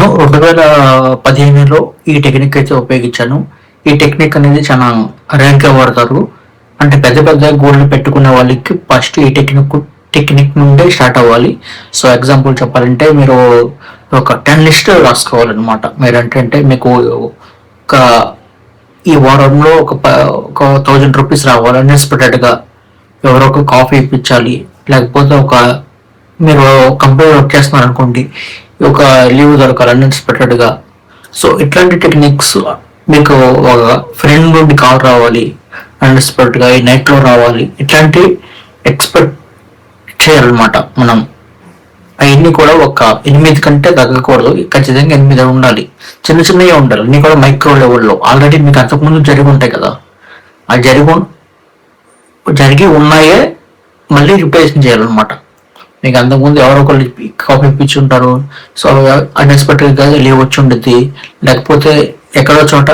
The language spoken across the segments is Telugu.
నేను 2015లో ఈ టెక్నిక్ అయితే ఉపయోగించాను. ఈ టెక్నిక్ అనేది చాలా రేర్‌గా వాడతారు. అంటే పెద్ద పెద్ద గోల్‌లు పెట్టుకునే వాళ్ళకి ఫస్ట్ ఈ టెక్నిక్ నుండే స్టార్ట్ అవ్వాలి. సో, ఎగ్జాంపుల్ చెప్పాలంటే మీరు ఒక 10 లిస్ట్ రాసుకోవాలనమాట. మీరేంటంటే మీకు ఒక ఈ వారంలో ఒక 1000 రూపీస్ రావాలి అన్‌ఎక్స్‌పెక్టెడ్‌గా. ఎవరో ఒక కాఫీ ఇప్పించాలి. లేకపోతే మీరు కంపెనీలో వర్క్ చేస్తున్నారనుకోండి. ఒక లీవ్ దొరకాలి అన్‌ఎక్స్‌పెక్టెడ్‌గా. సో, ఇట్లాంటి టెక్నిక్స్ మీకు ఒక ఫ్రెండ్ నుండి కాల్ రావాలి అన్‌ఎక్స్‌పెక్టెడ్‌గా. ఈ నైట్‌లో రావాలి. ఇట్లాంటివి ఎక్స్‌పెక్ట్ చేయాలన్నమాట మనం. అయన్నీ కూడా ఒక 8 కంటే తగ్గకూడదు. ఖచ్చితంగా 8 ఉండాలి. చిన్న చిన్నయే ఉండాలి. అన్నీ కూడా మైక్రో లెవెల్‌లో. ఆల్రెడీ మీకు అంతకుముందు జరిగి ఉంటాయి కదా! ఆ జరిగి ఉన్నాయే మళ్ళీ రిప్లేస్ చేయాలన్నమాట. మీకు అంతకుముందు ఎవరో ఒకళ్ళు కాఫీ ఇప్పించి ఉంటారు. సో, అన్‌ఎక్స్‌పెక్టెడ్‌గా లీవ్ వచ్చి ఉండిద్ది. లేకపోతే ఎక్కడో చోట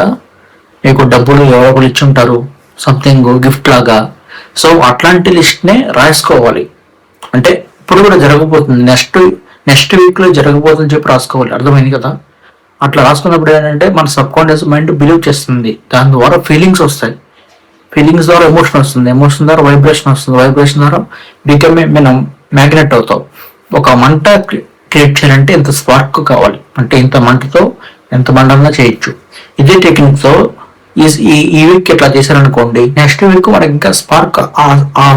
మీకు డబ్బులు ఎవరో ఒకళ్ళు ఇచ్చి ఉంటారు. సంథింగ్ గిఫ్ట్ లాగా. సో, అట్లాంటి లిస్ట్‌నే రాసుకోవాలి. అంటే ఇప్పుడు కూడా జరగబోతుంది. నెక్స్ట్ వీక్‌లో జరగబోతుందని చెప్పి రాసుకోవాలి. అర్థమైంది కదా! అట్లా రాసుకున్నప్పుడు ఏంటంటే మన సబ్‌కాన్షియస్ మైండ్ బిలీవ్ చేస్తుంది. దాని ద్వారా ఫీలింగ్స్ వస్తాయి. ఫీలింగ్స్ ద్వారా ఎమోషన్ వస్తుంది. ఎమోషన్ ద్వారా వైబ్రేషన్ వస్తుంది. వైబ్రేషన్ ద్వారా మనం మ్యాగ్నెట్ అవుతాం. ఒక మంట క్రియేట్ చేయాలంటే ఇంత స్పార్క్ కావాలి. అంటే ఇంత మంటతో ఎంత మంటన్నా చేయొచ్చు. ఇదే టెక్నిక్తో ఈ వీక్ ఇట్లా చేశారనుకోండి, నెక్స్ట్ వీక్ మనకి ఇంకా స్పార్క్ ఆ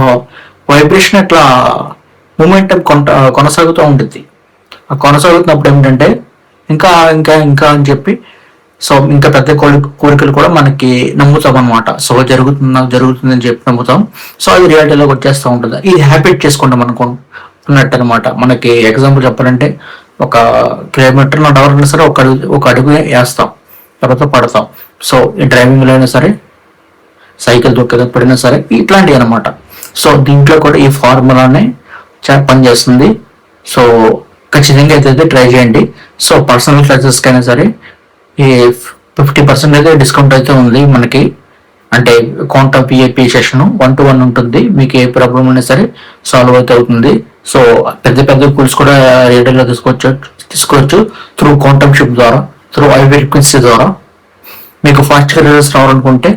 వైబ్రేషన్ ఇట్లా మూమెంటం కొనసాగుతూ ఉంటుంది. ఆ కొనసాగుతున్నప్పుడు ఏమిటంటే ఇంకా ఇంకా ఇంకా అని చెప్పి సో ఇంకా పెద్ద కోరికలు కూడా మనకి నమ్ముతాం అనమాట. సో జరుగుతుందని చెప్పి నమ్ముతాం. సో అది రియాలిటీలోకి వచ్చేస్తూ ఉంటుంది. ఇది హ్యాబిట్ చేసుకుంటాం అనుకున్నట్టు అనమాట. మనకి ఎగ్జాంపుల్ చెప్పాలంటే ఒక కిలోమీటర్ నడవాలన్నా సరే ఒక అడుగు వేస్తాం, తర్వాత పడతాం. సో ఈ డ్రైవింగ్లో అయినా సరే, సైకిల్ దొక్కేటప్పుడైనా సరే ఇట్లాంటివి అనమాట. సో దీంట్లో కూడా ఈ ఫార్ములానే పనిచేస్తుంది. సో ఖచ్చితంగా అయితే ట్రై చేయండి. సో పర్సనల్ క్లాసెస్కి అయినా సరే ఈ 50% అయితే డిస్కౌంట్ అయితే ఉంది మనకి. అంటే క్వాంటమ్ పిఏపి సెషన్ 1-to-1 ఉంటుంది. మీకు ఏ ప్రాబ్లం అయినా సరే సాల్వ్ అయితే అవుతుంది. సో పెద్ద పెద్ద టూల్స్ కూడా రీడర్లో తీసుకోవచ్చు త్రూ క్వాంటమ్ షిప్ ద్వారా, త్రూ హై ఫ్రీక్వెన్సీ ద్వారా. మీకు ఫాస్ట్గా రిజల్ట్స్ రావాలనుకుంటే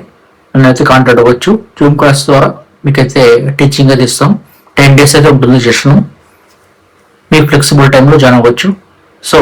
నన్ను అయితే కాంటాక్ట్ అవ్వచ్చు. జూమ్ క్లాస్ ద్వారా మీకైతే టీచింగ్ అయితే ఇస్తాం. 10 days అయితే ఉంటుంది సెషన్. మీ ఫ్లెక్సిబుల్ టైంలో జాయిన్ అవ్వచ్చు. సో